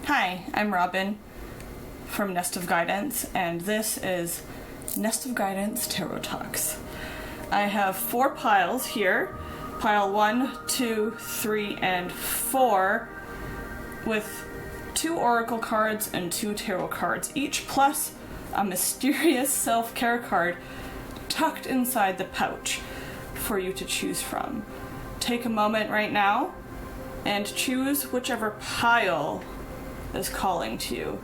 Hi, I'm Robin from Nestofguidance, and this is Nestofguidance Tarot Talks. I have 4 piles here, pile 1, 2, 3, and 4, with 2 oracle cards and 2 tarot cards each, plus a mysterious self-care card tucked inside the pouch for you to choose from. Take a moment right now and choose whichever pile is calling to you.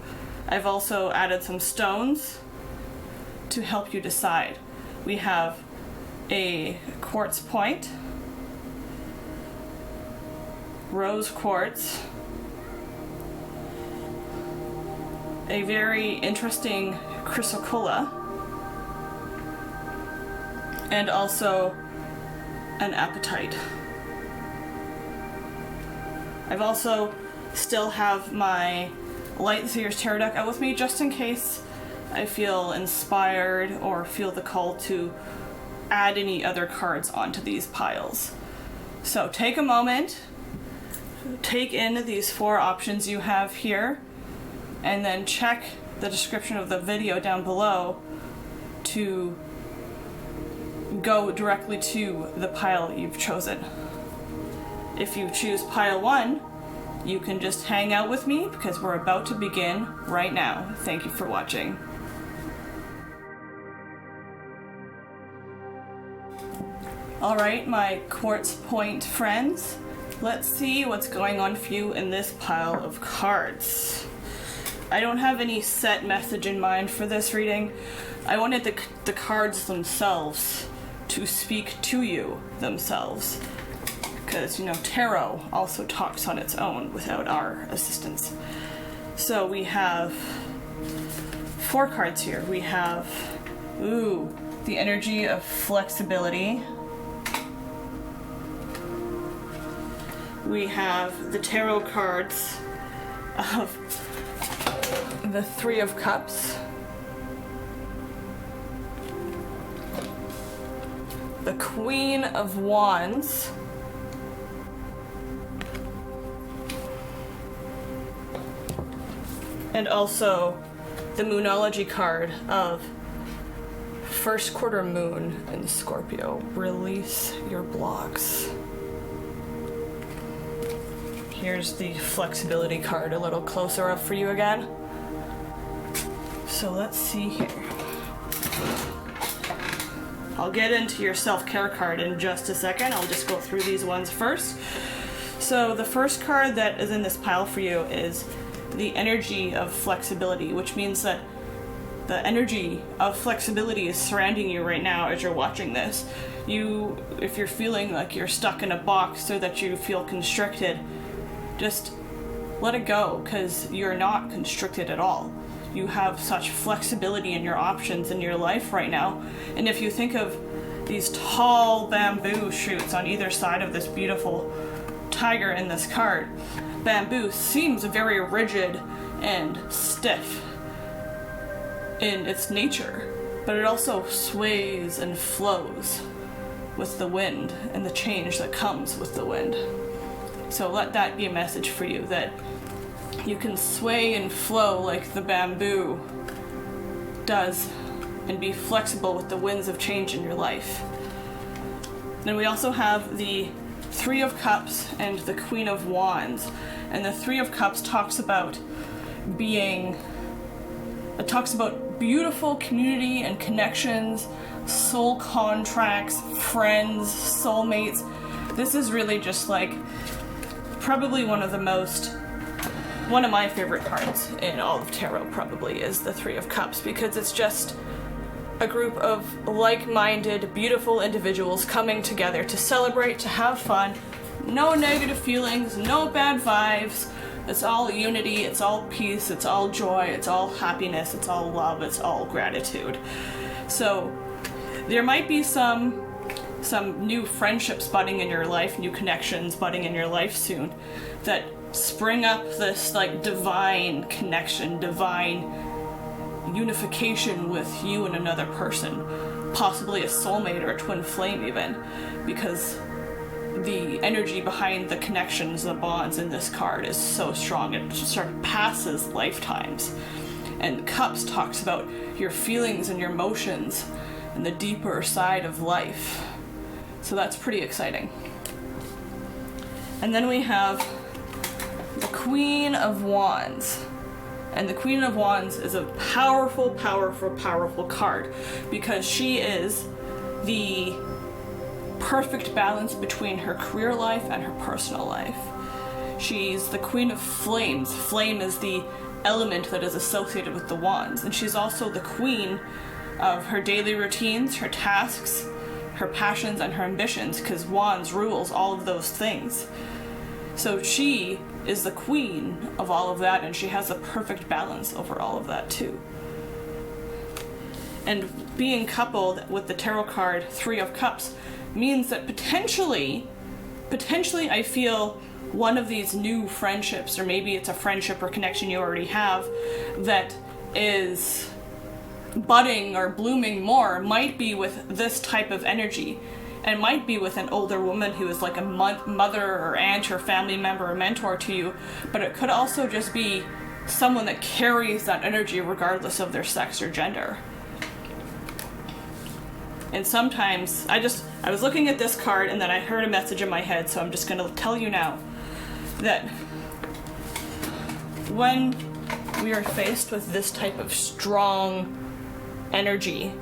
I've also added some stones to help you decide. We have a quartz point, rose quartz, a very interesting Chrysocolla, and also an Apatite. I've also still have my Light Seers Tarot deck out with me just in case I feel inspired or feel the call to add any other cards onto these piles. So take a moment, take in these 4 options you have here, and then check the description of the video down below to go directly to the pile you've chosen. If you choose pile 1, you can just hang out with me because we're about to begin right now. Thank you for watching. Alright, my quartz point friends, let's see what's going on for you in this pile of cards. I don't have any set message in mind for this reading. I wanted the cards themselves to speak to you themselves. Because, you know, tarot also talks on its own without our assistance. So we have 4 cards here. We have, the energy of flexibility. We have the tarot cards of the 3 of Cups, the Queen of Wands, and also the Moonology card of first quarter moon in Scorpio. Release your blocks. Here's the flexibility card a little closer up for you again. So let's see here. I'll get into your self-care card in just a second. I'll just go through these ones first. So the first card that is in this pile for you is the energy of flexibility, which means that the energy of flexibility is surrounding you right now as you're watching this. If you're feeling like you're stuck in a box or that you feel constricted, just let it go, because you're not constricted at all. You have such flexibility in your options in your life right now. And if you think of these tall bamboo shoots on either side of this beautiful tiger in this card, bamboo seems very rigid and stiff in its nature, but it also sways and flows with the wind and the change that comes with the wind. So let that be a message for you, that you can sway and flow like the bamboo does and be flexible with the winds of change in your life. Then we also have the 3 of Cups and the Queen of Wands. And the 3 of Cups talks about beautiful community and connections, soul contracts, friends, soulmates. This is really just like probably one of my favorite cards in all of tarot probably is the 3 of Cups, because it's just a group of like-minded, beautiful individuals coming together to celebrate, to have fun. No negative feelings, no bad vibes. It's all unity, it's all peace, it's all joy, it's all happiness, it's all love, it's all gratitude. So there might be some new friendships budding in your life, new connections budding in your life soon that spring up this like divine connection, divine unification with you and another person, possibly a soulmate or a twin flame even, because the energy behind the connections, the bonds in this card is so strong. It sort of passes lifetimes. And Cups talks about your feelings and your emotions and the deeper side of life. So that's pretty exciting. And then we have the Queen of Wands. And the Queen of Wands is a powerful, powerful, powerful card because she is the perfect balance between her career life and her personal life. She's the Queen of Flames. Flame is the element that is associated with the wands, and she's also the queen of her daily routines, her tasks, her passions, and her ambitions, because wands rules all of those things. So she is the queen of all of that, and she has a perfect balance over all of that too. And being coupled with the tarot card Three of Cups means that potentially I feel one of these new friendships, or maybe it's a friendship or connection you already have that is budding or blooming more, might be with this type of energy, and might be with an older woman who is like a mother or aunt or family member or mentor to you, but it could also just be someone that carries that energy regardless of their sex or gender. And sometimes I was looking at this card and then I heard a message in my head, so I'm just going to tell you now that when we are faced with this type of strong energy,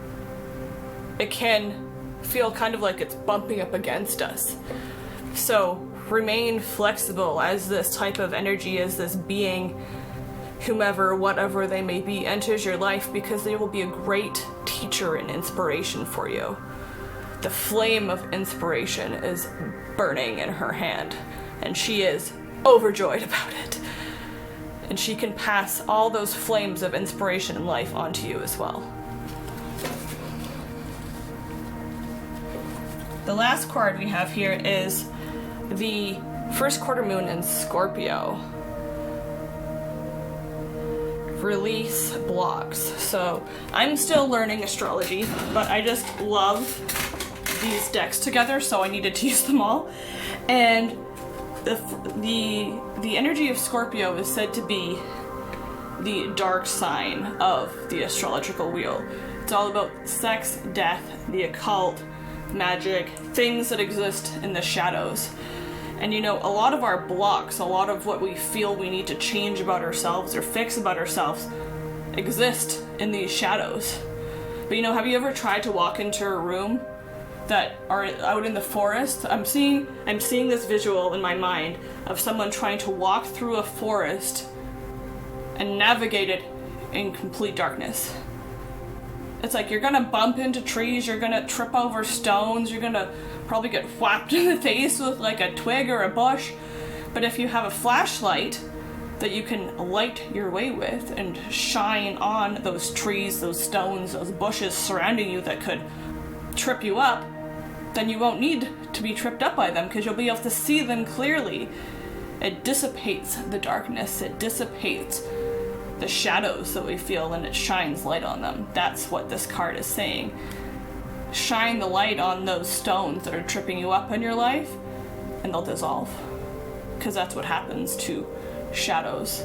it can feel kind of like it's bumping up against us. So remain flexible as this type of energy, as this being, whomever, whatever they may be, enters your life, because they will be a great teacher and inspiration for you. The flame of inspiration is burning in her hand, and she is overjoyed about it. And she can pass all those flames of inspiration and life onto you as well. The last card we have here is the first quarter moon in Scorpio. Release blocks. So I'm still learning astrology, but I just love these decks together, so I needed to use them all. And the energy of Scorpio is said to be the dark sign of the astrological wheel. It's all about sex, death, the occult, magic, things that exist in the shadows. And you know, a lot of our blocks, a lot of what we feel we need to change about ourselves or fix about ourselves exist in these shadows. But you know, have you ever tried to walk into a room that are out in the forest? I'm seeing this visual in my mind of someone trying to walk through a forest and navigate it in complete darkness. It's like you're gonna bump into trees, you're gonna trip over stones, you're gonna probably get whacked in the face with like a twig or a bush. But if you have a flashlight that you can light your way with and shine on those trees, those stones, those bushes surrounding you that could trip you up, then you won't need to be tripped up by them because you'll be able to see them clearly. It dissipates the darkness, it dissipates the shadows that we feel, and it shines light on them. That's what this card is saying. Shine the light on those stones that are tripping you up in your life, and they'll dissolve. Because that's what happens to shadows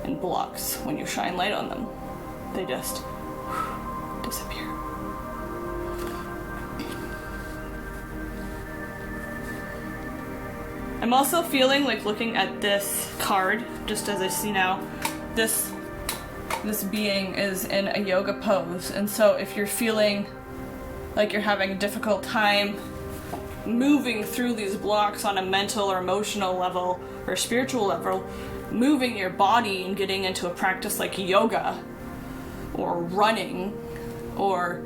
and blocks when you shine light on them. They just disappear. I'm also feeling like, looking at this card, just as I see now, this being is in a yoga pose, and so if you're feeling like you're having a difficult time moving through these blocks on a mental or emotional level or spiritual level, moving your body and getting into a practice like yoga or running or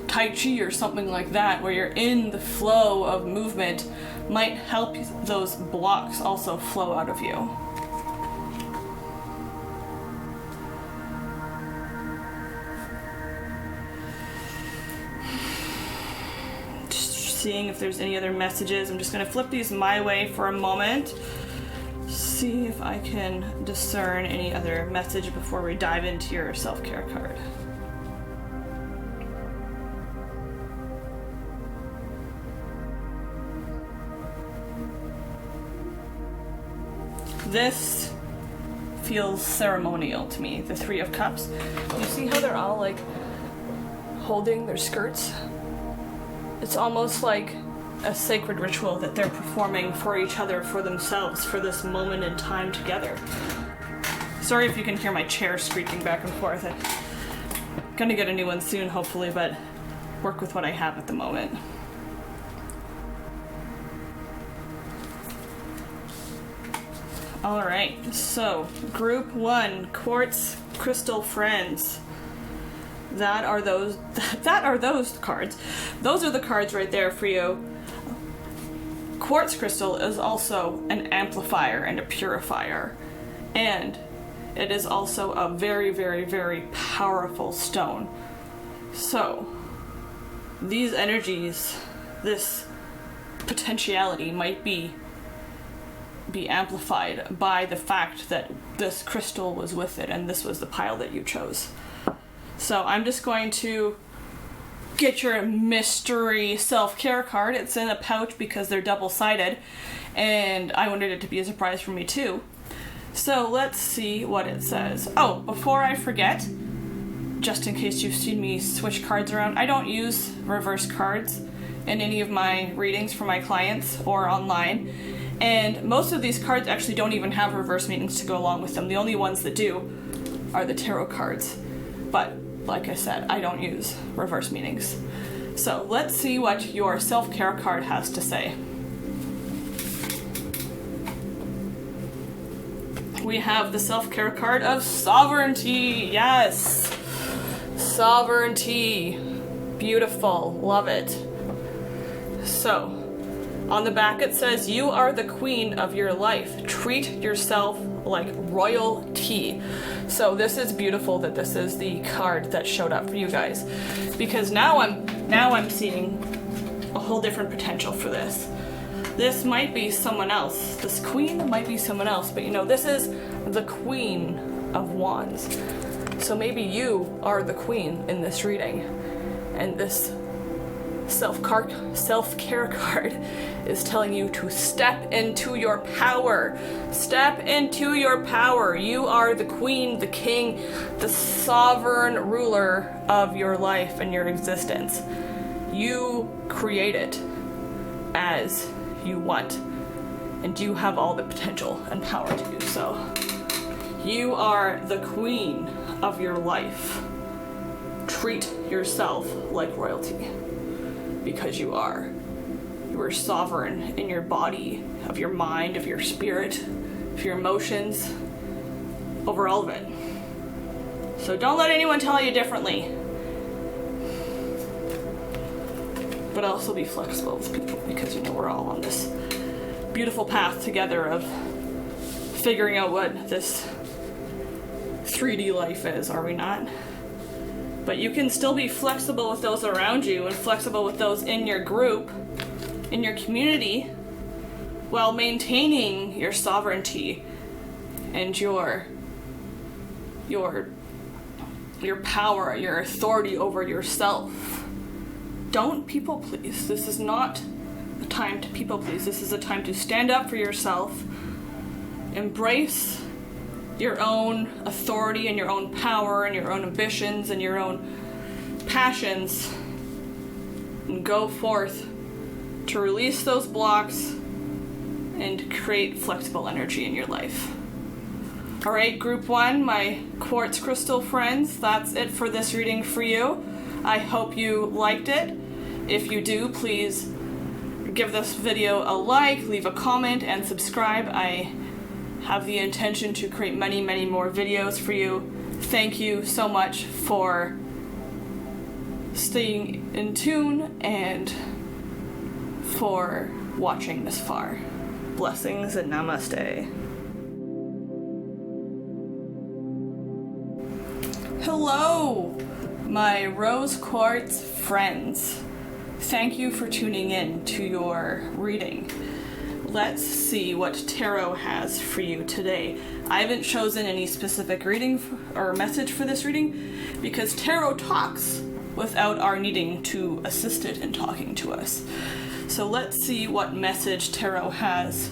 Tai Chi or something like that, where you're in the flow of movement, might help those blocks also flow out of you. Seeing if there's any other messages. I'm just going to flip these my way for a moment, see if I can discern any other message before we dive into your self-care card. This feels ceremonial to me, the Three of Cups. You see how they're all like holding their skirts? It's almost like a sacred ritual that they're performing for each other, for themselves, for this moment in time together. Sorry if you can hear my chair squeaking back and forth. I'm gonna get a new one soon, hopefully, but work with what I have at the moment. Alright, so group 1, Quartz Crystal Friends. That are those cards. Those are the cards right there for you. Quartz crystal is also an amplifier and a purifier. And it is also a very, very, very powerful stone. So, these energies, this potentiality might be amplified by the fact that this crystal was with it and this was the pile that you chose. So I'm just going to get your mystery self-care card. It's in a pouch because they're double-sided, and I wanted it to be a surprise for me too. So let's see what it says. Oh, before I forget, just in case you've seen me switch cards around, I don't use reverse cards in any of my readings for my clients or online. And most of these cards actually don't even have reverse meanings to go along with them. The only ones that do are the tarot cards. But like I said, I don't use reverse meanings. So let's see what your self-care card has to say. We have the self-care card of sovereignty. Yes, sovereignty. Beautiful, love it. So on the back it says, you are the queen of your life. Treat yourself like royalty. So this is beautiful that this is the card that showed up for you guys, because now I'm seeing a whole different potential for this. This might be someone else. This queen might be someone else, but you know, this is the Queen of Wands. So maybe you are the queen in this reading, and this self-care card is telling you to step into your power. Step into your power. You are the queen, the king, the sovereign ruler of your life and your existence. You create it as you want, and you have all the potential and power to do so. You are the queen of your life. Treat yourself like royalty. Because you are. You are sovereign in your body, of your mind, of your spirit, of your emotions, over all of it. So don't let anyone tell you differently. But also be flexible with people, because you know we're all on this beautiful path together of figuring out what this 3D life is, are we not? But you can still be flexible with those around you and flexible with those in your group, in your community, while maintaining your sovereignty and your power, your authority over yourself. Don't people please. This is not a time to people please. This is a time to stand up for yourself, embrace your own authority and your own power and your own ambitions and your own passions, and go forth to release those blocks and create flexible energy in your life. Alright, group 1, my quartz crystal friends, that's it for this reading for you. I hope you liked it. If you do, please give this video a like, leave a comment, and subscribe. I have the intention to create many, many more videos for you. Thank you so much for staying in tune and for watching this far. Blessings and namaste. Hello, my rose quartz friends. Thank you for tuning in to your reading. Let's see what tarot has for you today. I haven't chosen any specific reading or message for this reading because tarot talks without our needing to assist it in talking to us. So let's see what message tarot has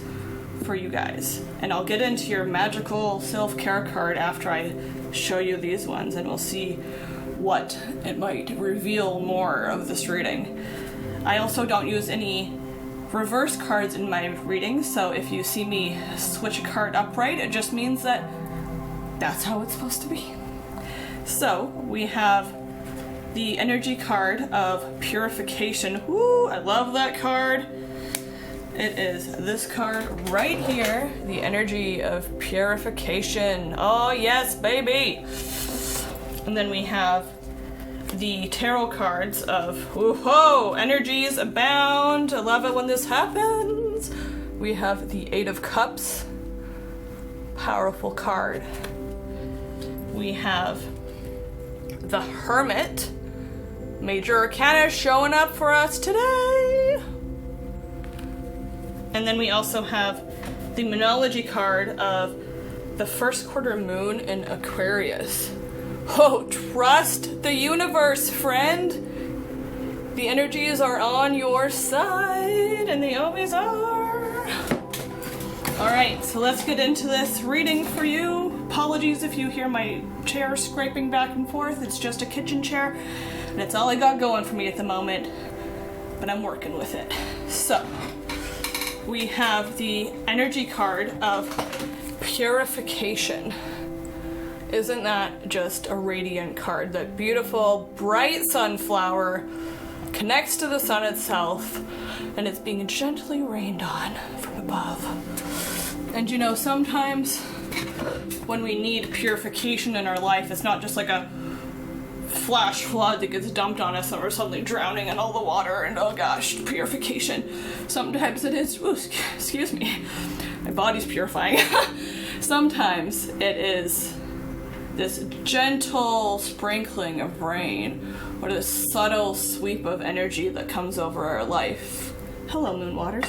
for you guys. And I'll get into your magical self-care card after I show you these ones, and we'll see what it might reveal more of this reading. I also don't use any reverse cards in my readings, so if you see me switch a card upright, it just means that that's how it's supposed to be. So we have the energy card of purification. Woo, I love that card. It is this card right here, the energy of purification. Oh yes, baby. And then we have the tarot cards of whoa, energies abound. I love it when this happens. We have the Eight of Cups, powerful card. We have the Hermit, major arcana showing up for us today. And then we also have the Monology card of the first quarter moon in Aquarius. Oh, trust the universe, friend. The energies are on your side, and they always are. Alright, so let's get into this reading for you. Apologies if you hear my chair scraping back and forth. It's just a kitchen chair, and it's all I got going for me at the moment, but I'm working with it. So, we have the energy card of purification. Isn't that just a radiant card? That beautiful, bright sunflower connects to the sun itself, and it's being gently rained on from above. And you know, sometimes when we need purification in our life, it's not just like a flash flood that gets dumped on us and we're suddenly drowning in all the water and oh gosh, purification. Sometimes it is, ooh, excuse me, my body's purifying. Sometimes it is this gentle sprinkling of rain or this subtle sweep of energy that comes over our life. Hello, moon waters.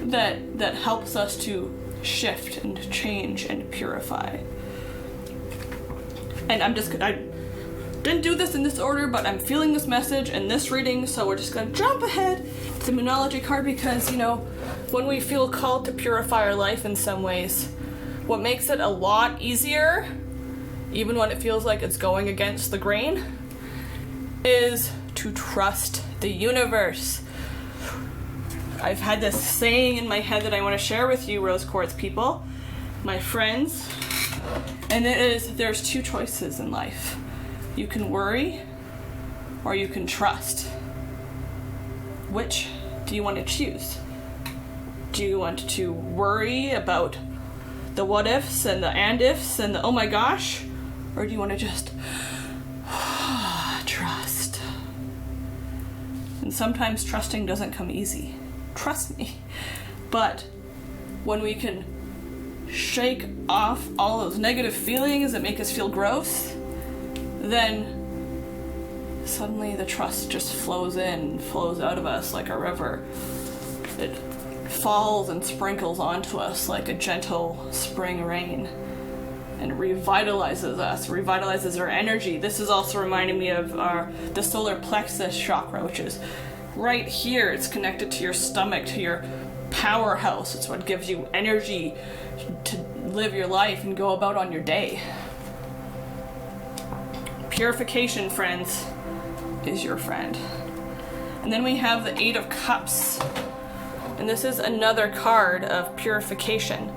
that helps us to shift and change and purify. And I didn't do this in this order, but I'm feeling this message in this reading, so we're just gonna jump ahead to the Monology card because, you know, when we feel called to purify our life in some ways, what makes it a lot easier, even when it feels like it's going against the grain, is to trust the universe. I've had this saying in my head that I want to share with you, Rose Quartz people, my friends, and it is, there's two choices in life. You can worry or you can trust. Which do you want to choose? Do you want to worry about the what ifs and the and ifs and the oh my gosh? Or do you want to just trust? And sometimes trusting doesn't come easy. Trust me. But when we can shake off all those negative feelings that make us feel gross, then suddenly the trust just flows in, flows out of us like a river. It falls and sprinkles onto us like a gentle spring rain and revitalizes us, revitalizes our energy. This is also reminding me of the solar plexus chakra, which is right here. It's connected to your stomach, to your powerhouse. It's what gives you energy to live your life and go about on your day. Purification, friends, is your friend. And then we have the Eight of Cups. And this is another card of purification.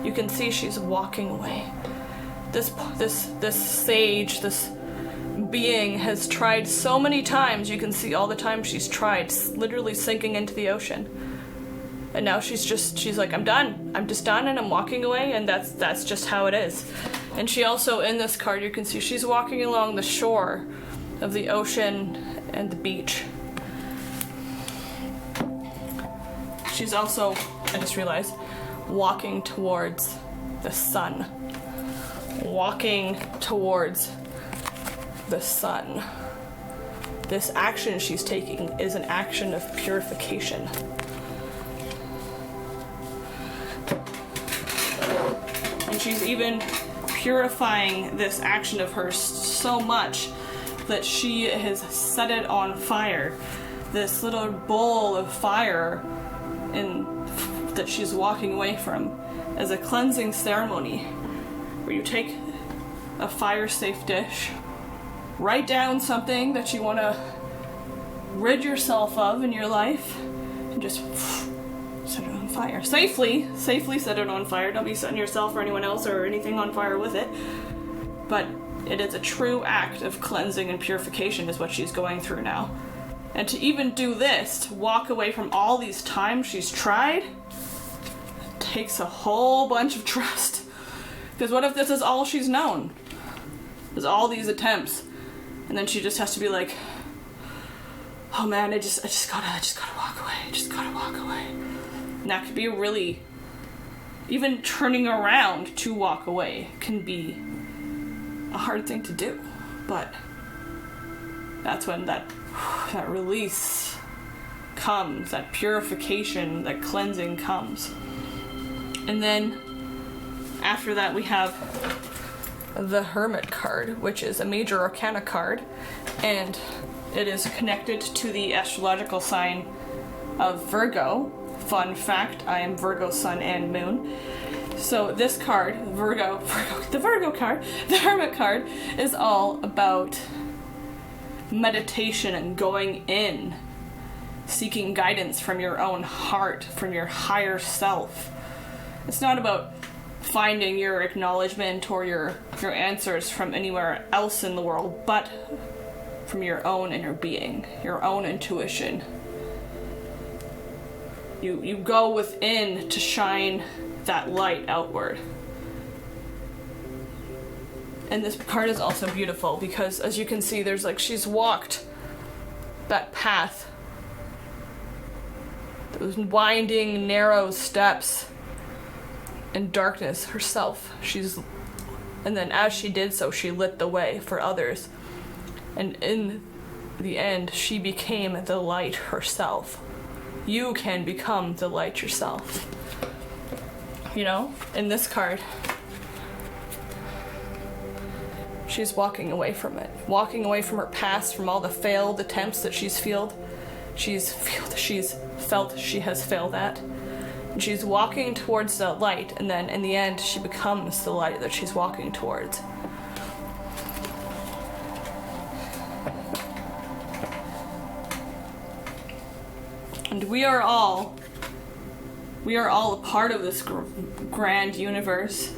You can see she's walking away. This sage, this being has tried so many times. You can see all the time she's tried, literally sinking into the ocean. And now she's like, I'm done. I'm just done and I'm walking away, and that's just how it is. And she also, in this card, you can see she's walking along the shore of the ocean and the beach. She's also, I just realized, walking towards the sun. Walking towards the sun. This action she's taking is an action of purification. And she's even purifying this action of hers so much that she has set it on fire. This little bowl of fire that she's walking away from is a cleansing ceremony where you take a fire-safe dish, write down something that you want to rid yourself of in your life, and just set it on fire. Safely set it on fire. Don't be setting yourself or anyone else or anything on fire with it. But it is a true act of cleansing and purification is what she's going through now. And to even do this, to walk away from all these times she's tried, takes a whole bunch of trust. Because what if this is all she's known? Is all these attempts, and then she just has to be like, oh man, I just gotta walk away. I just gotta walk away. And that could be really, even turning around to walk away can be a hard thing to do. But that's when that release comes, that purification, that cleansing comes. And then after that we have the Hermit card, which is a major arcana card, and it is connected to the astrological sign of Virgo. Fun fact, I am Virgo sun and moon. So this card, the Virgo card, the Hermit card, is all about meditation and going in, seeking guidance from your own heart, from your higher self. It's not about finding your acknowledgement or your answers from anywhere else in the world, but from your own inner being, your own intuition. You go within to shine that light outward. And this card is also beautiful because, as you can see, there's like she's walked that path, those winding, narrow steps in darkness herself. And then as she did so, she lit the way for others. And in the end, she became the light herself. You can become the light yourself. You know, in this card, she's walking away from it. Walking away from her past, from all the failed attempts that she's felt she has failed at. And she's walking towards the light, and then in the end, she becomes the light that she's walking towards. And we are all a part of this grand universe.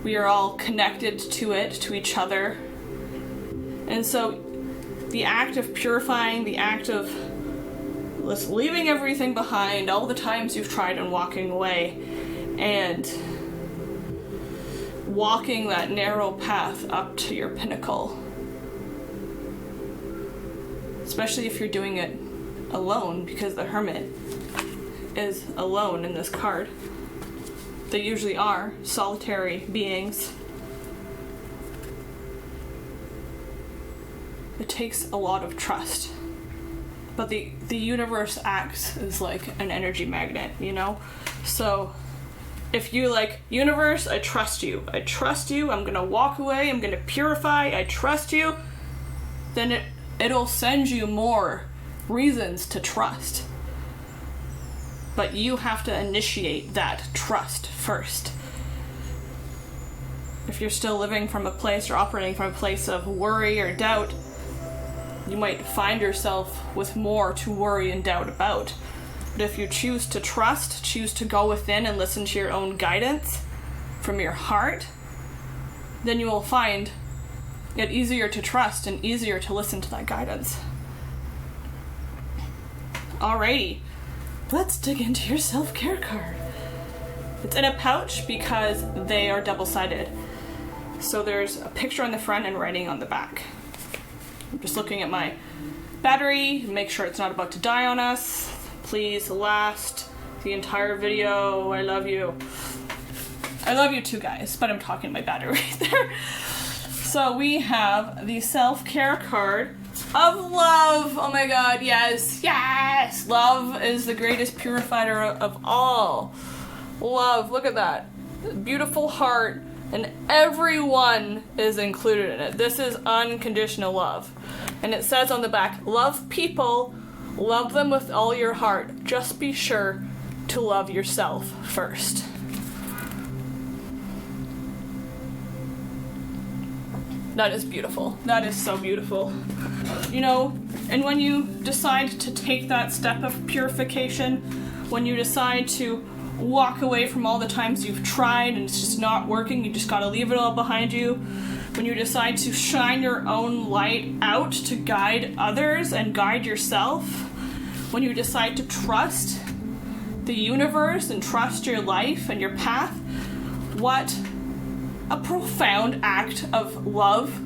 We are all connected to it, to each other. And so the act of purifying, the act of leaving everything behind, all the times you've tried and walking away, and walking that narrow path up to your pinnacle. Especially if you're doing it alone, because the Hermit is alone in this card. They usually are solitary beings. It takes a lot of trust. But the universe acts as like an energy magnet, you know? So if you like, universe, I trust you, I'm gonna walk away, I'm gonna purify, I trust you, then it'll send you more reasons to trust. But you have to initiate that trust first. If you're still living from a place or operating from a place of worry or doubt, you might find yourself with more to worry and doubt about. But if you choose to trust, choose to go within and listen to your own guidance from your heart, then you will find it easier to trust and easier to listen to that guidance. Alrighty, let's dig into your self-care card. It's in a pouch because they are double-sided. So there's a picture on the front and writing on the back. I'm just looking at my battery, make sure it's not about to die on us. Please last the entire video. I love you. I love you too, guys, but I'm talking my battery there. So we have the self-care card of love. Oh my god, yes, yes! Love is the greatest purifier of all. Love, look at that. Beautiful heart, and everyone is included in it. This is unconditional love. And it says on the back, love people, love them with all your heart. Just be sure to love yourself first. That is beautiful. That is so beautiful. You know, and when you decide to take that step of purification, when you decide to walk away from all the times you've tried and it's just not working, you just gotta leave it all behind you. When you decide to shine your own light out to guide others and guide yourself, when you decide to trust the universe and trust your life and your path, what a profound act of love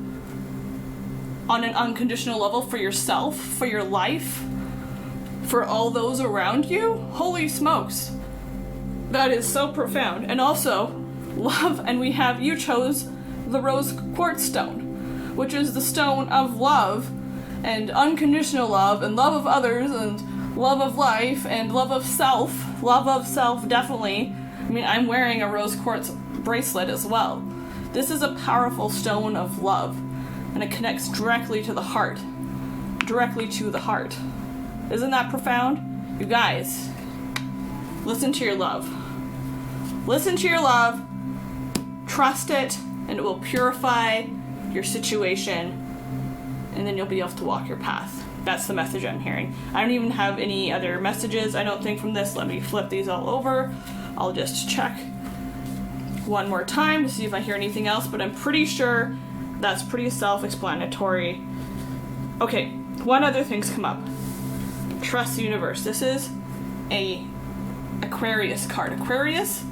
on an unconditional level for yourself, for your life, for all those around you. Holy smokes. That is so profound. And also, love, and you chose the rose quartz stone, which is the stone of love and unconditional love and love of others and love of life and love of self. Love of self, definitely. I mean, I'm wearing a rose quartz bracelet as well. This is a powerful stone of love, and it connects directly to the heart. Directly to the heart. Isn't that profound? You guys, listen to your love. Listen to your love, trust it, and it will purify your situation, and then you'll be able to walk your path. That's the message I'm hearing. I don't even have any other messages, I don't think, from this. Let me flip these all over. I'll just check one more time to see if I hear anything else, but I'm pretty sure that's pretty self-explanatory. Okay, one other thing's come up. Trust the universe. This is a Aquarius card. Aquarius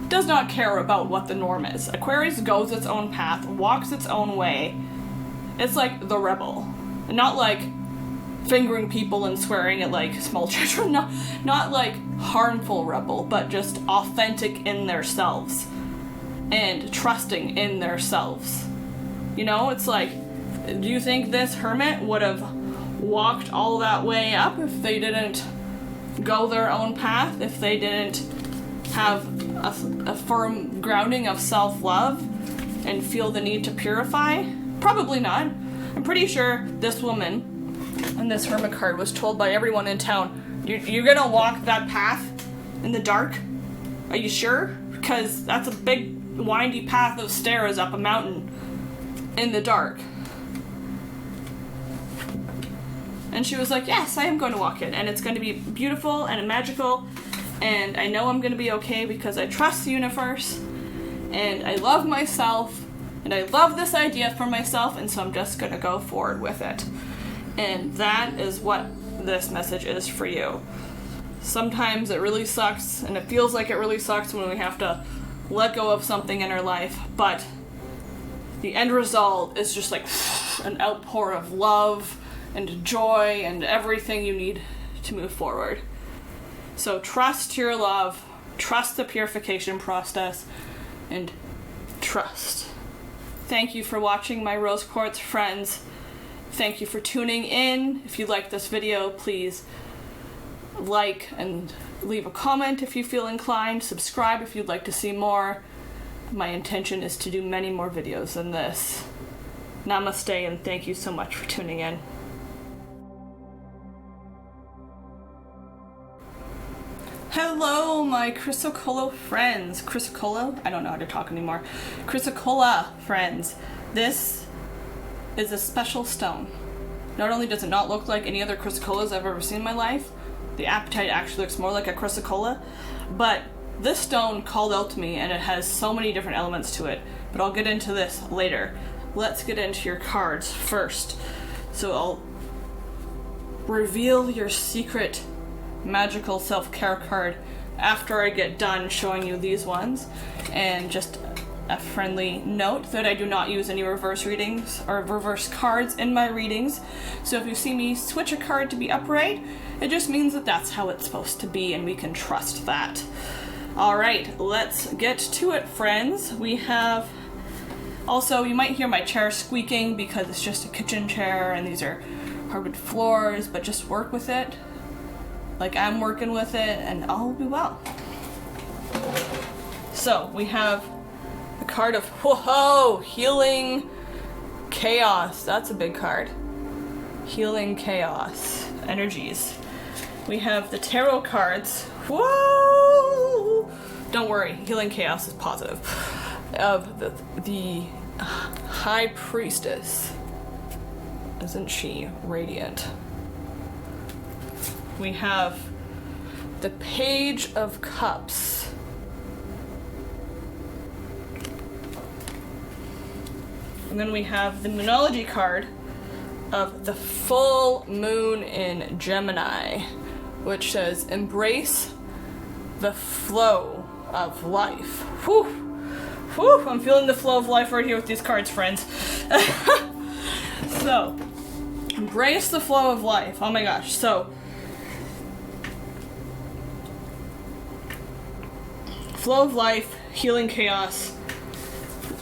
does not care about what the norm is. Aquarius goes its own path, walks its own way. It's like the rebel. Not like fingering people and swearing at like small children. Not like harmful rebel, but just authentic in themselves and trusting in themselves. You know, it's like, do you think this hermit would have walked all that way up if they didn't go their own path, if they didn't have a firm grounding of self-love and feel the need to purify? Probably not. I'm pretty sure this woman in this hermit card was told by everyone in town, you're gonna walk that path in the dark? Are you sure? Because that's a big windy path of stairs up a mountain in the dark. And she was like, yes, I am going to walk it, and it's going to be beautiful and magical, and I know I'm going to be okay because I trust the universe, and I love myself, and I love this idea for myself, and so I'm just going to go forward with it. And that is what this message is for you. Sometimes it really sucks, and it feels like it really sucks when we have to let go of something in our life, but the end result is just like an outpour of love and joy and everything you need to move forward. So trust your love, trust the purification process, and trust. Thank you for watching, my rose quartz friends. Thank you for tuning in. If you like this video, please like and leave a comment if you feel inclined. Subscribe if you'd like to see more. My intention is to do many more videos than this. Namaste, and thank you so much for tuning in. Hello, my Chrysocolla friends. Chrysocolla? I don't know how to talk anymore. Chrysocolla friends. This is a special stone. Not only does it not look like any other chrysocollas I've ever seen in my life, the apatite actually looks more like a chrysocolla, but this stone called out to me, and it has so many different elements to it, but I'll get into this later. Let's get into your cards first. So I'll reveal your secret magical self-care card after I get done showing you these ones. And just a friendly note that I do not use any reverse readings or reverse cards in my readings. So if you see me switch a card to be upright, it just means that that's how it's supposed to be, and we can trust that. Alright, let's get to it, friends. We have... Also, you might hear my chair squeaking because it's just a kitchen chair and these are hardwood floors, but just work with it. Like I'm working with it, and all will be well. So, we have a card of, whoa, healing chaos. That's a big card. Healing chaos. Energies. we have the tarot cards. Whoa! Don't worry, healing chaos is positive. Of the High Priestess. Isn't she radiant? We have the Page of Cups. And then we have the Moonology card of the full moon in Gemini, which says, embrace the flow of life. Whew. Whew, I'm feeling the flow of life right here with these cards, friends. So, embrace the flow of life. Oh my gosh. So, flow of life, healing chaos.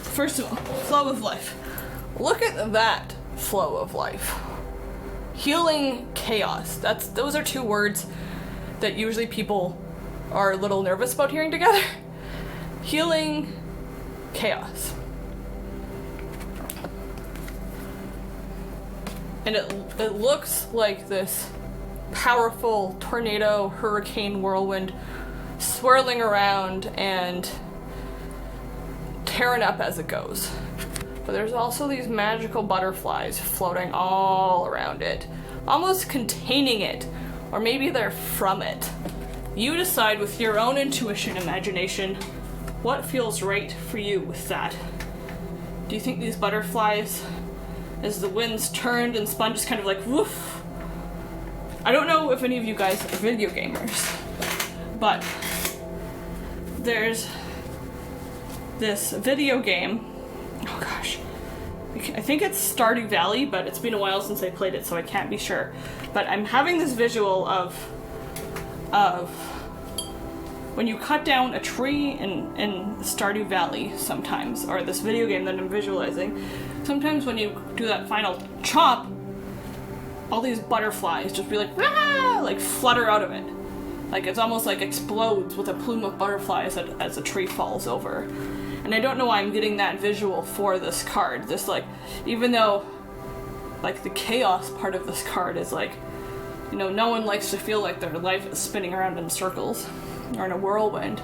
First of all, flow of life. Look at that flow of life. Healing chaos. Those are two words that usually people are a little nervous about hearing together. Healing chaos. And it looks like this powerful tornado, hurricane, whirlwind swirling around and tearing up as it goes. But there's also these magical butterflies floating all around it, almost containing it, or maybe they're from it. You decide with your own intuition, imagination, what feels right for you with that. Do you think these butterflies, as the winds turned and spun, just kind of like woof? I don't know if any of you guys are video gamers, but there's this video game. Oh gosh, I think it's Stardew Valley, but it's been a while since I played it, so I can't be sure. But I'm having this visual of when you cut down a tree in Stardew Valley sometimes, or this video game that I'm visualizing, sometimes when you do that final chop, all these butterflies just be like, ah, like flutter out of it. Like it's almost like explodes with a plume of butterflies as a tree falls over. And I don't know why I'm getting that visual for this card. This, like, even though like the chaos part of this card is like, you know, no one likes to feel like their life is spinning around in circles or in a whirlwind.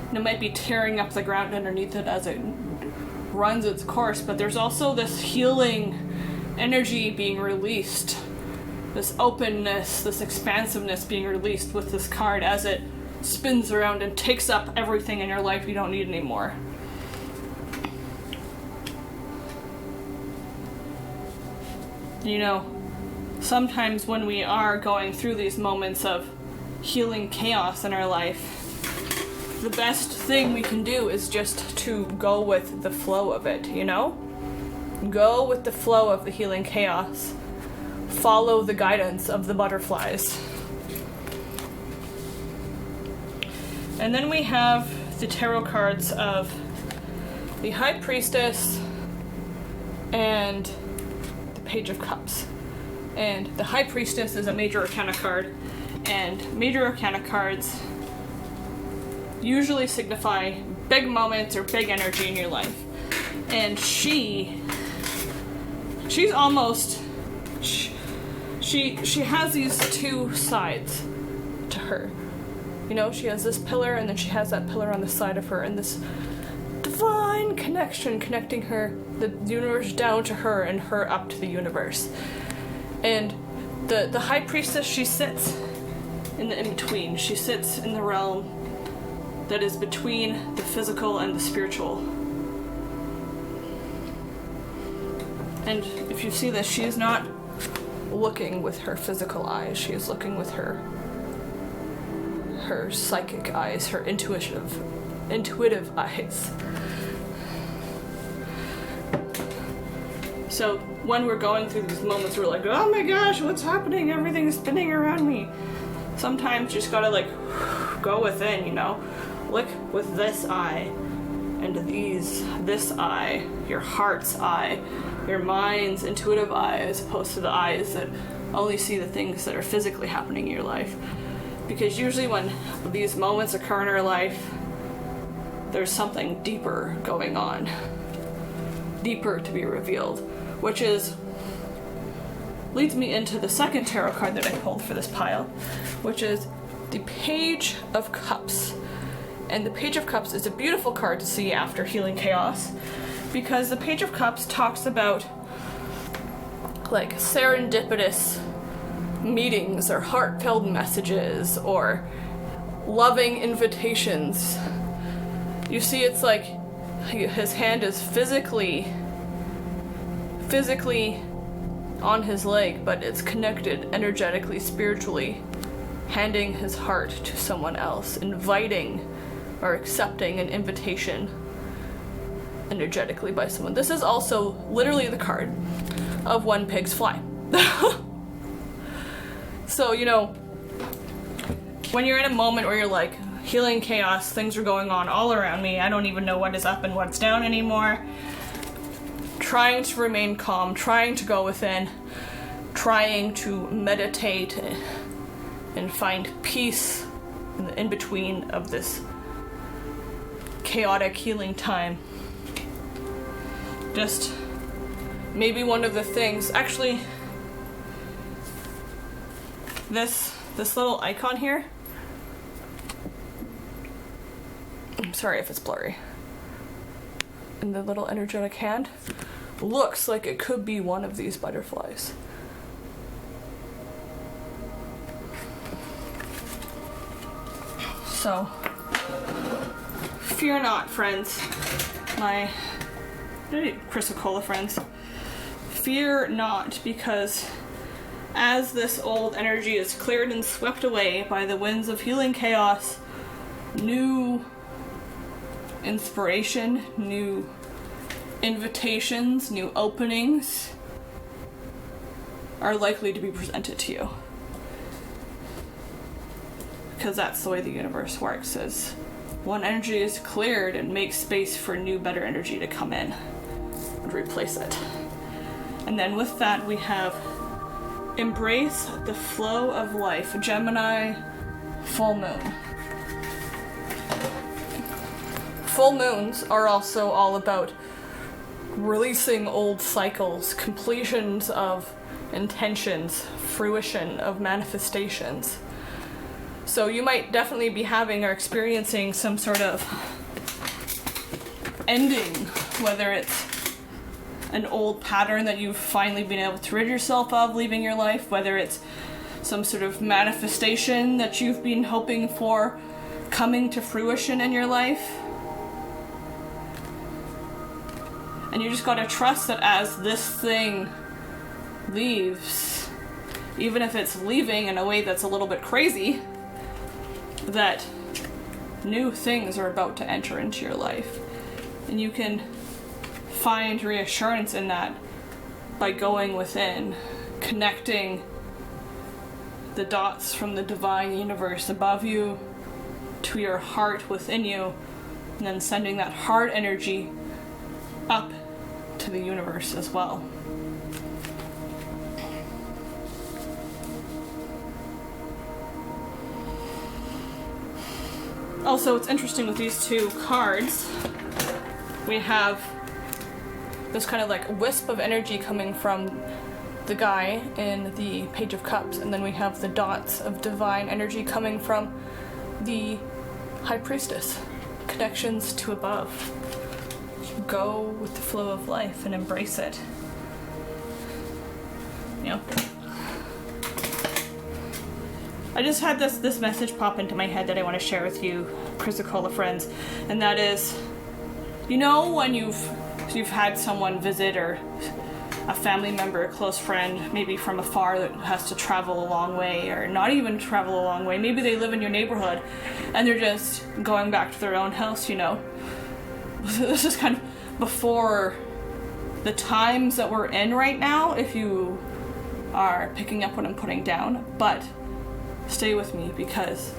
And it might be tearing up the ground underneath it as it runs its course, but there's also this healing energy being released, this openness, this expansiveness being released with this card as it spins around and takes up everything in your life you don't need anymore. You know, sometimes when we are going through these moments of healing chaos in our life, the best thing we can do is just to go with the flow of it, you know? Go with the flow of the healing chaos. Follow the guidance of the butterflies. And then we have the tarot cards of the High Priestess and the Page of Cups. And the High Priestess is a Major Arcana card, and Major Arcana cards usually signify big moments or big energy in your life. And she's almost, she has these two sides to her. You know, she has this pillar, and then she has that pillar on the side of her, and this divine connection connecting her, the universe down to her, and her up to the universe. And the High Priestess, she sits in the in-between. She sits in the realm that is between the physical and the spiritual. And if you see this, she is not looking with her physical eyes. She is looking with her psychic eyes, her intuitive eyes. So when we're going through these moments, we're like, oh my gosh, what's happening? Everything's spinning around me. Sometimes you just gotta like go within, you know? Look with this eye and this eye, your heart's eye, your mind's intuitive eye, as opposed to the eyes that only see the things that are physically happening in your life. Because usually when these moments occur in our life, there's something deeper going on, deeper to be revealed, which is leads me into the second tarot card that I pulled for this pile, which is the Page of Cups. And the Page of Cups is a beautiful card to see after Healing Chaos, because the Page of Cups talks about like serendipitous meetings or heartfelt messages or loving invitations. You see, it's like his hand is physically on his leg, but it's connected energetically, spiritually, handing his heart to someone else, inviting or accepting an invitation energetically by someone. This is also literally the card of When Pigs Fly. So, you know, when you're in a moment where you're like, healing chaos, things are going on all around me, I don't even know what is up and what's down anymore, trying to remain calm, trying to go within, trying to meditate and find peace in the in-between of this chaotic healing time. Just maybe one of the things, actually, this little icon here, I'm sorry if it's blurry, and the little energetic hand looks like it could be one of these butterflies. So, fear not, friends. My Chrysocolla friends. Fear not, because as this old energy is cleared and swept away by the winds of healing chaos, new inspiration, new invitations, new openings are likely to be presented to you. Because that's the way the universe works, is when energy is cleared, it makes space for new, better energy to come in and replace it. And then with that we have embrace the flow of life, Gemini full moon. Full moons are also all about releasing old cycles, completions of intentions, fruition of manifestations. So you might definitely be having or experiencing some sort of ending, whether it's an old pattern that you've finally been able to rid yourself of leaving your life, whether it's some sort of manifestation that you've been hoping for coming to fruition in your life. And you just gotta trust that as this thing leaves, even if it's leaving in a way that's a little bit crazy, that new things are about to enter into your life. And you can find reassurance in that by going within, connecting the dots from the divine universe above you to your heart within you, and then sending that heart energy up to the universe as well. Also, it's interesting with these two cards, we have this kind of like wisp of energy coming from the guy in the Page of Cups, and then we have the dots of divine energy coming from the High Priestess. Connections to above. Go with the flow of life and embrace it. You know? I just had this message pop into my head that I want to share with you, Chrysocolla friends, and that is, you know, when you've had someone visit, or a family member, a close friend, maybe from afar, that has to travel a long way, or not even travel a long way, maybe they live in your neighborhood and they're just going back to their own house, you know. This is kind of before the times that we're in right now, if you are picking up what I'm putting down, but stay with me, because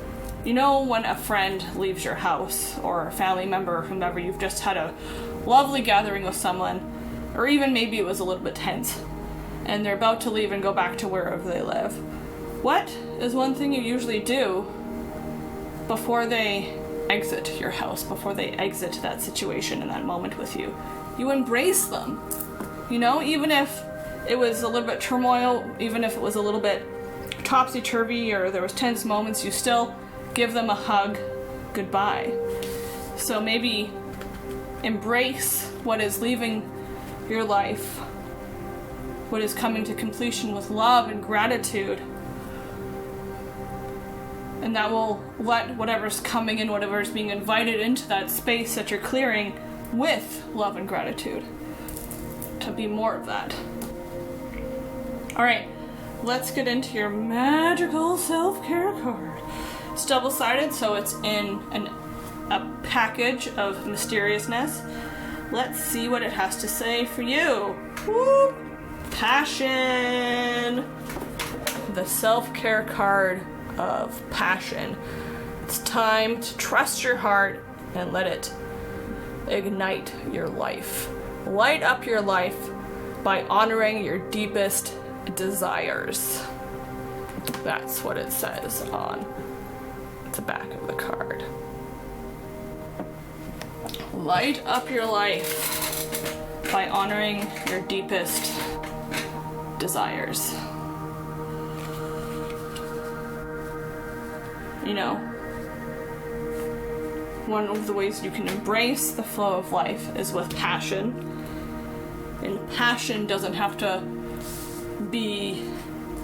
you know when a friend leaves your house, or a family member, or whomever, you've just had a lovely gathering with someone, or even maybe it was a little bit tense, and they're about to leave and go back to wherever they live. What is one thing you usually do before they exit your house, before they exit that situation in that moment with you? You embrace them. You know, even if it was a little bit turmoil, even if it was a little bit topsy-turvy or there was tense moments, you still give them a hug goodbye. So maybe embrace what is leaving your life, what is coming to completion, with love and gratitude. And that will let whatever's coming in, whatever's being invited into that space that you're clearing with love and gratitude, to be more of that. Alright, let's get into your magical self-care card. It's double-sided, so it's in a package of mysteriousness. Let's see what it has to say for you. Woo! Passion! The self-care card of passion. It's time to trust your heart and let it ignite your life. Light up your life by honoring your deepest desires. That's what it says on the back of the card. Light up your life by honoring your deepest desires. You know, one of the ways you can embrace the flow of life is with passion. And passion doesn't have to be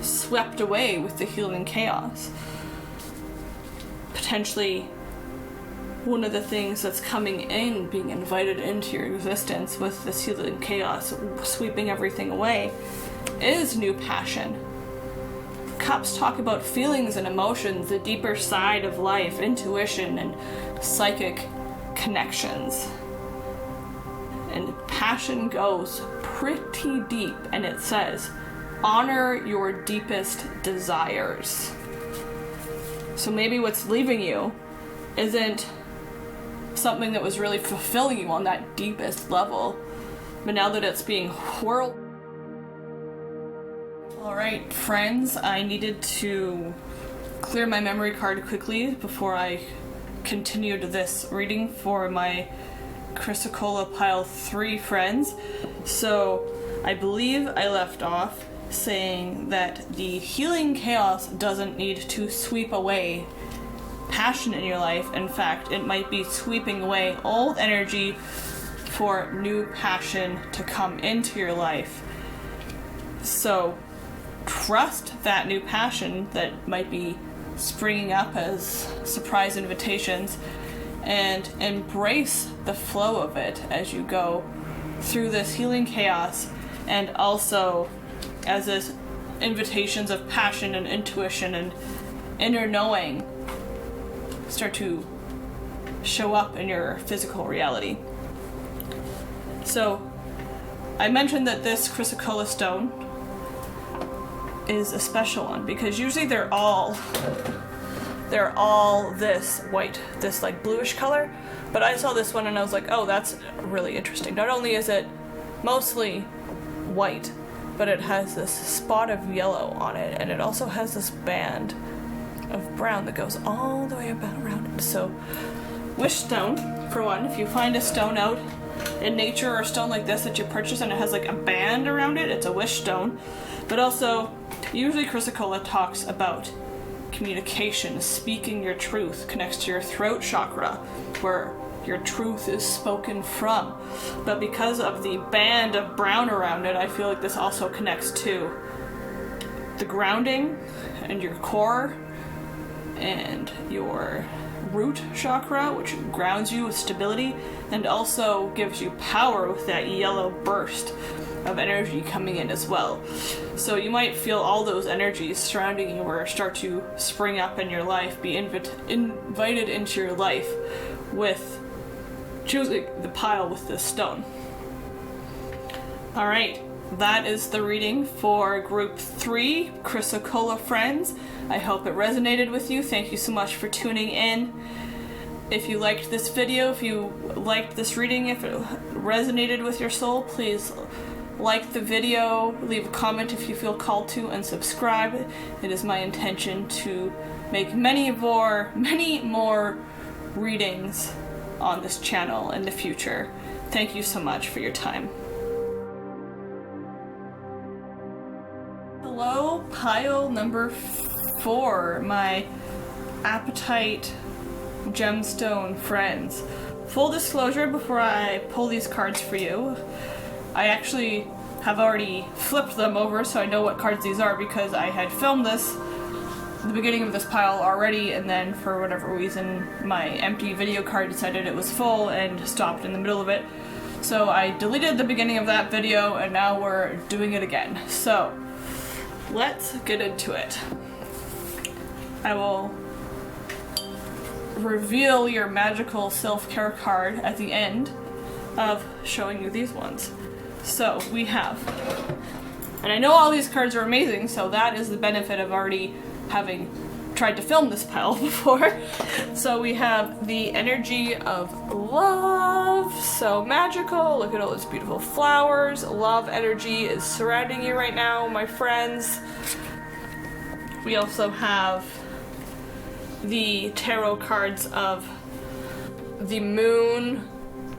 swept away with the healing chaos. Potentially, one of the things that's coming in, being invited into your existence with this healing chaos sweeping everything away, is new passion. Cups talk about feelings and emotions, the deeper side of life, intuition and psychic connections. And passion goes pretty deep, and it says, honor your deepest desires. So maybe what's leaving you isn't something that was really fulfilling you on that deepest level, but now that it's being whirled. Alright, friends, I needed to clear my memory card quickly before I continued this reading for my Chrysocolla pile 3 friends. So I believe I left off saying that the healing chaos doesn't need to sweep away passion in your life. In fact, it might be sweeping away old energy for new passion to come into your life. So trust that new passion that might be springing up as surprise invitations, and embrace the flow of it as you go through this healing chaos, and also as this invitations of passion and intuition and inner knowing start to show up in your physical reality. So I mentioned that this Chrysocolla stone is a special one because usually they're all this white, this like bluish color, but I saw this one and I was like, oh, that's really interesting. Not only is it mostly white, but it has this spot of yellow on it, and it also has this band of brown that goes all the way about around it. So wish stone, for one. If you find a stone out in nature or a stone like this that you purchase and it has like a band around it, it's a wish stone. But also, usually Chrysocolla talks about communication, speaking your truth, connects to your throat chakra, where your truth is spoken from. But because of the band of brown around it, I feel like this also connects to the grounding and your core and your root chakra, which grounds you with stability and also gives you power with that yellow burst of energy coming in as well. So you might feel all those energies surrounding you or start to spring up in your life, be invited into your life with choosing the pile with this stone. Alright, that is the reading for group 3, Chrysocolla friends. I hope it resonated with you. Thank you so much for tuning in. If you liked this video, if you liked this reading, if it resonated with your soul, please like the video, leave a comment if you feel called to, and subscribe. It is my intention to make many more readings on this channel in the future. Thank you so much for your time. pile number 4, my Apatite gemstone friends. Full disclosure, before I pull these cards for you, I actually have already flipped them over so I know what cards these are, because I had filmed this, the beginning of this pile already, and then for whatever reason my empty video card decided it was full and stopped in the middle of it. So I deleted the beginning of that video and now we're doing it again. So let's get into it. I will reveal your magical self-care card at the end of showing you these ones. So we have, and I know all these cards are amazing, so that is the benefit of already having tried to film this pile before. So we have the energy of love, so magical. Look at all those beautiful flowers. Love energy is surrounding you right now, my friends. We also have the tarot cards of the Moon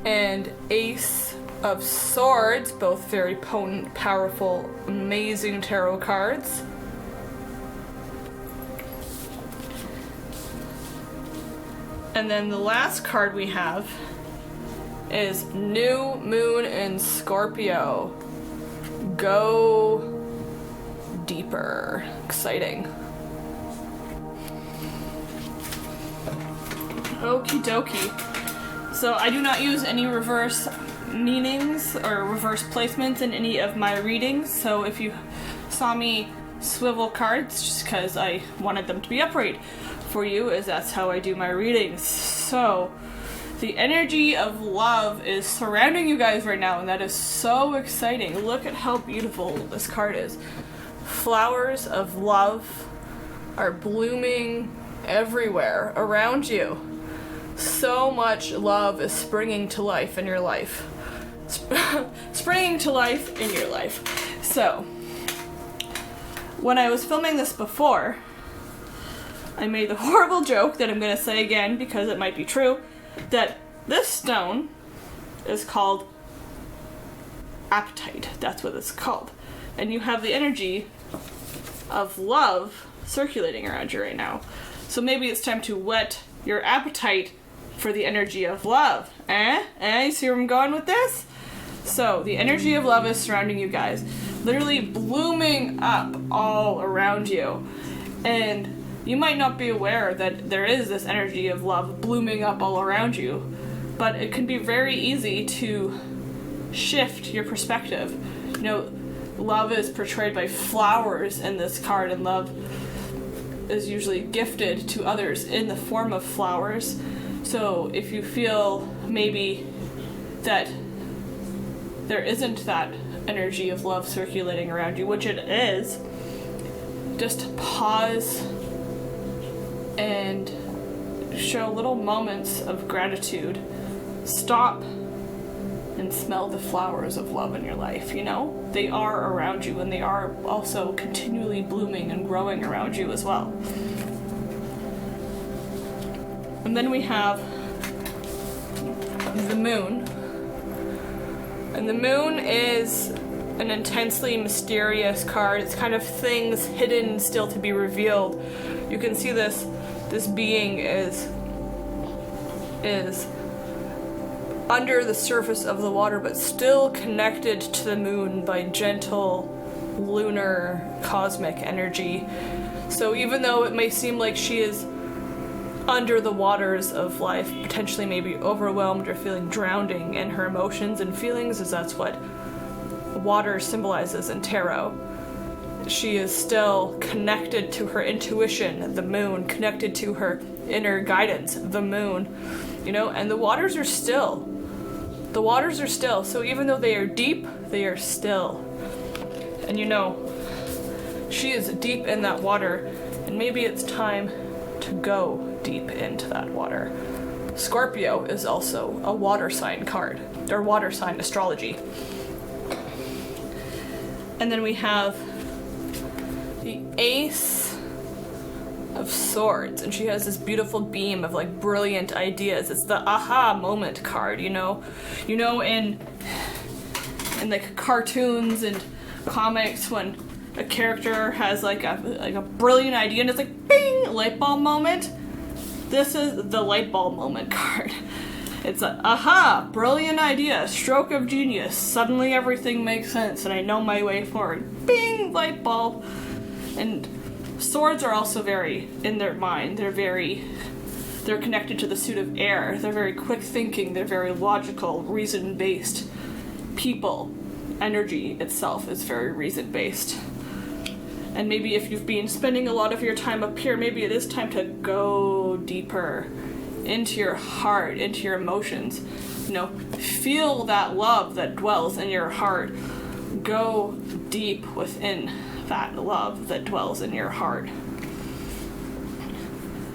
and Ace of Swords, both very potent, powerful, amazing tarot cards. And then the last card we have is New Moon in Scorpio. Go deeper. Exciting. Okie dokie. So I do not use any reverse meanings or reverse placements in any of my readings, so if you saw me swivel cards, just because I wanted them to be upright for you, as that's how I do my readings. So the energy of love is surrounding you guys right now, and that is so exciting. Look at how beautiful this card is. Flowers of love are blooming everywhere around you. So much love is springing to life in your life. Springing to life in your life. So, when I was filming this before, I made the horrible joke that I'm going to say again because it might be true, that this stone is called Apatite. That's what it's called. And you have the energy of love circulating around you right now. So maybe it's time to whet your appetite for the energy of love. You see where I'm going with this? So, the energy of love is surrounding you guys. Literally blooming up all around you. And you might not be aware that there is this energy of love blooming up all around you. But it can be very easy to shift your perspective. You know, love is portrayed by flowers in this card, and love is usually gifted to others in the form of flowers. So if you feel maybe that there isn't that energy of love circulating around you, which it is, just pause and show little moments of gratitude. Stop and smell the flowers of love in your life, you know? They are around you, and they are also continually blooming and growing around you as well. And then we have the Moon. And the Moon is an intensely mysterious card. It's kind of things hidden still to be revealed. You can see this being is under the surface of the water, but still connected to the moon by gentle lunar cosmic energy. So even though it may seem like she is under the waters of life, potentially maybe overwhelmed or feeling drowning in her emotions and feelings, as that's what water symbolizes in tarot, she is still connected to her intuition, the moon, connected to her inner guidance, the moon, you know, and the waters are still. The waters are still, so even though they are deep, they are still. And you know, she is deep in that water, and maybe it's time to go deep into that water. Scorpio is also a water sign card, or water sign astrology. And then we have the Ace of Swords, and she has this beautiful beam of like brilliant ideas. It's the aha moment card, you know in like cartoons and comics when a character has like a brilliant idea and it's like bing, light bulb moment. This is the light bulb moment card. It's a aha, brilliant idea, stroke of genius. Suddenly everything makes sense and I know my way forward. Bing, light bulb. And swords are also very in their mind. They're connected to the suit of air. They're very quick thinking. They're very logical, reason-based people. Energy itself is very reason-based. And maybe if you've been spending a lot of your time up here, maybe it is time to go deeper into your heart, into your emotions. You know, feel that love that dwells in your heart. Go deep within that love that dwells in your heart.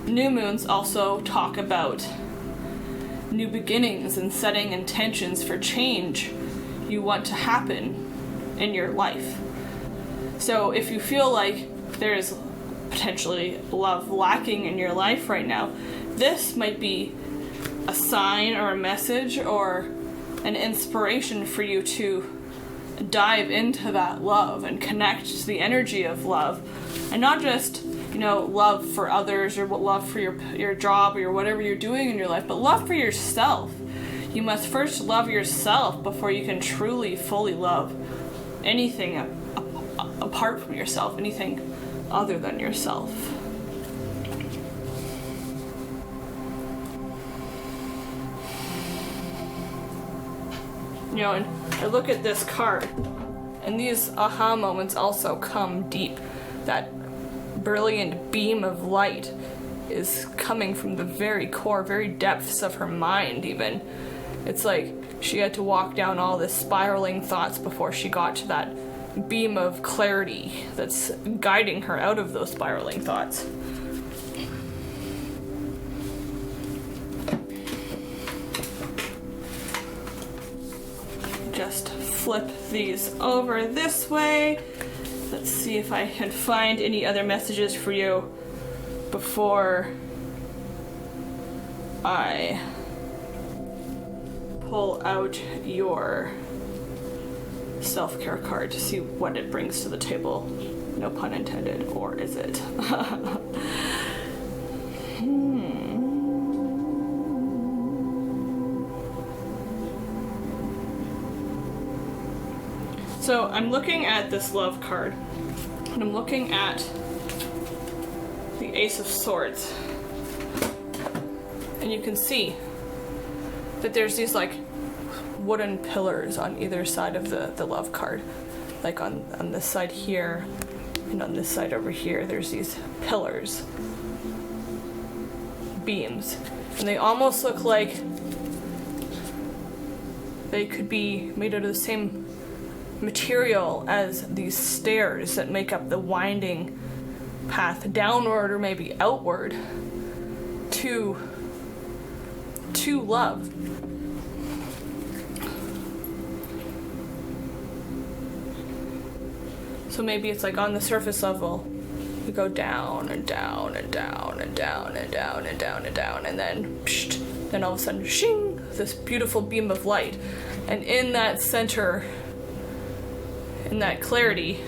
New moons also talk about new beginnings and setting intentions for change you want to happen in your life. So if you feel like there's potentially love lacking in your life right now, this might be a sign or a message or an inspiration for you to dive into that love and connect to the energy of love. And not just, you know, love for others or love for your job or whatever you're doing in your life, but love for yourself. You must first love yourself before you can truly, fully love anything apart from yourself, anything other than yourself. You know, and I look at this card, and these aha moments also come deep. That brilliant beam of light is coming from the very core, very depths of her mind even. It's like she had to walk down all the spiraling thoughts before she got to that beam of clarity that's guiding her out of those spiraling thoughts. Just flip these over this way. Let's see if I can find any other messages for you before I pull out your self-care card to see what it brings to the table. No pun intended, or is it? So I'm looking at this love card, and I'm looking at the Ace of Swords, and you can see that there's these like wooden pillars on either side of the love card. Like on this side here, and on this side over here, there's these pillars, beams, and they almost look like they could be made out of the same material as these stairs that make up the winding path downward or maybe outward to love. So maybe it's like on the surface level you go down and down and down and down and down and down and down, and then all of a sudden shing, this beautiful beam of light, and in that center, in that clarity,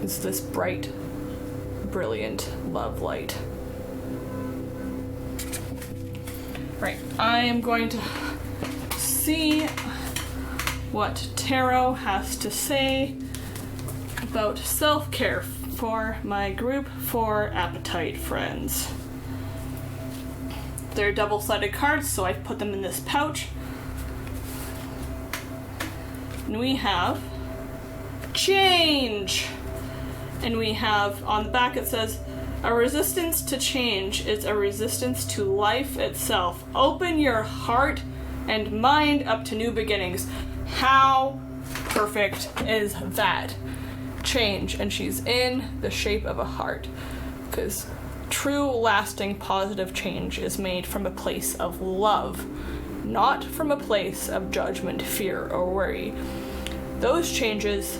is this bright, brilliant love light. Right, I am going to see what Tarot has to say about self-care for my group 4 Apatite friends. They're double-sided cards, so I've put them in this pouch. And we have change. And we have, on the back it says, a resistance to change is a resistance to life itself. Open your heart and mind up to new beginnings. How perfect is that? Change, and she's in the shape of a heart. Because true, lasting, positive change is made from a place of love, not from a place of judgment, fear, or worry. Those changes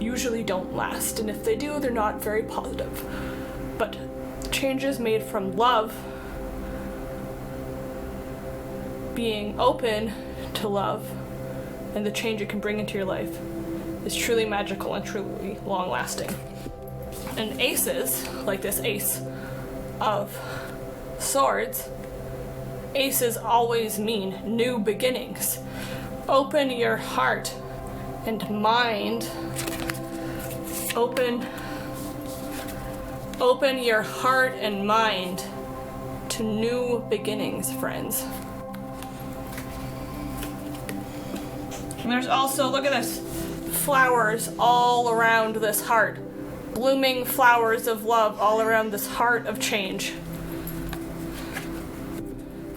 usually don't last, and if they do, they're not very positive. But changes made from love, being open to love, and the change it can bring into your life is truly magical and truly long-lasting. And aces, like this Ace of Swords, aces always mean new beginnings. Open your heart and mind. Open your heart and mind to new beginnings, friends. And there's also, look at this, flowers all around this heart. Blooming flowers of love all around this heart of change.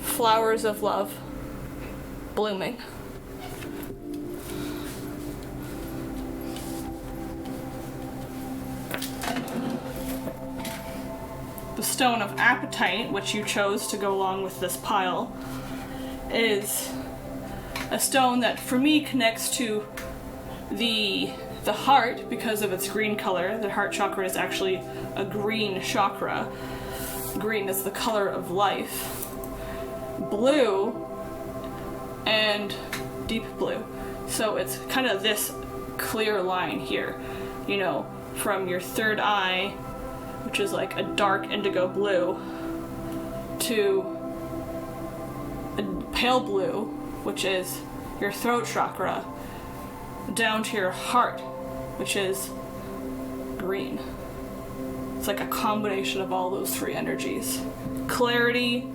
Flowers of love blooming. The stone of Apatite, which you chose to go along with this pile, is a stone that for me connects to the heart because of its green color. The heart chakra is actually a green chakra. Green is the color of life. Blue and deep blue. So it's kind of this clear line here, you know, from your third eye, which is like a dark indigo blue, to a pale blue, which is your throat chakra, down to your heart, which is green. It's like a combination of all those three energies. Clarity,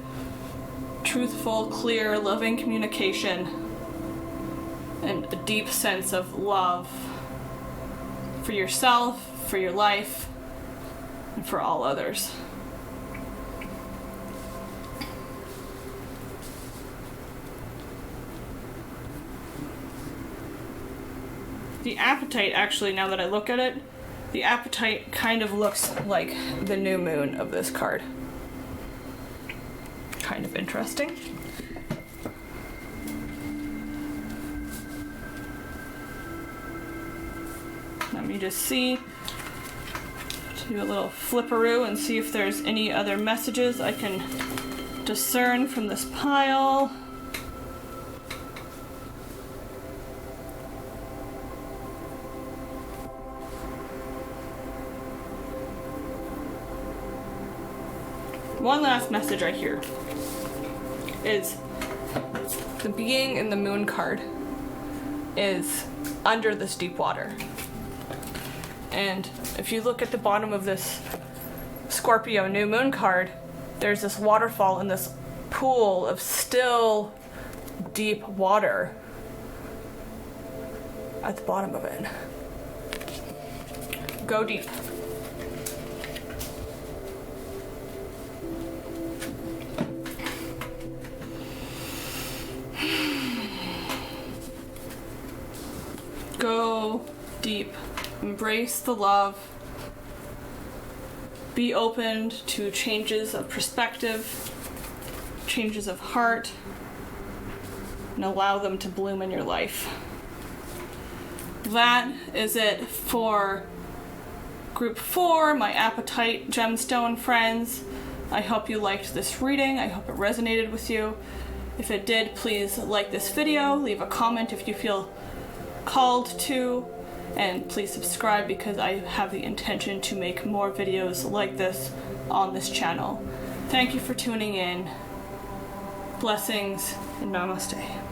truthful, clear, loving communication, and a deep sense of love for yourself, for your life, and for all others. The Apatite, actually, now that I look at it, the Apatite kind of looks like the new moon of this card. Kind of interesting. Let me just see, do a little flipperoo and see if there's any other messages I can discern from this pile. One last message I hear is the being in the moon card is under this deep water. And if you look at the bottom of this Scorpio new moon card, there's this waterfall and this pool of still deep water at the bottom of it. Go deep. Go deep. Embrace the love. Be open to changes of perspective, changes of heart, and allow them to bloom in your life. That is it for Group 4, my Apatite gemstone friends. I hope you liked this reading. I hope it resonated with you. If it did, please like this video, leave a comment if you feel called to, and please subscribe because I have the intention to make more videos like this on this channel. Thank you for tuning in. Blessings and namaste.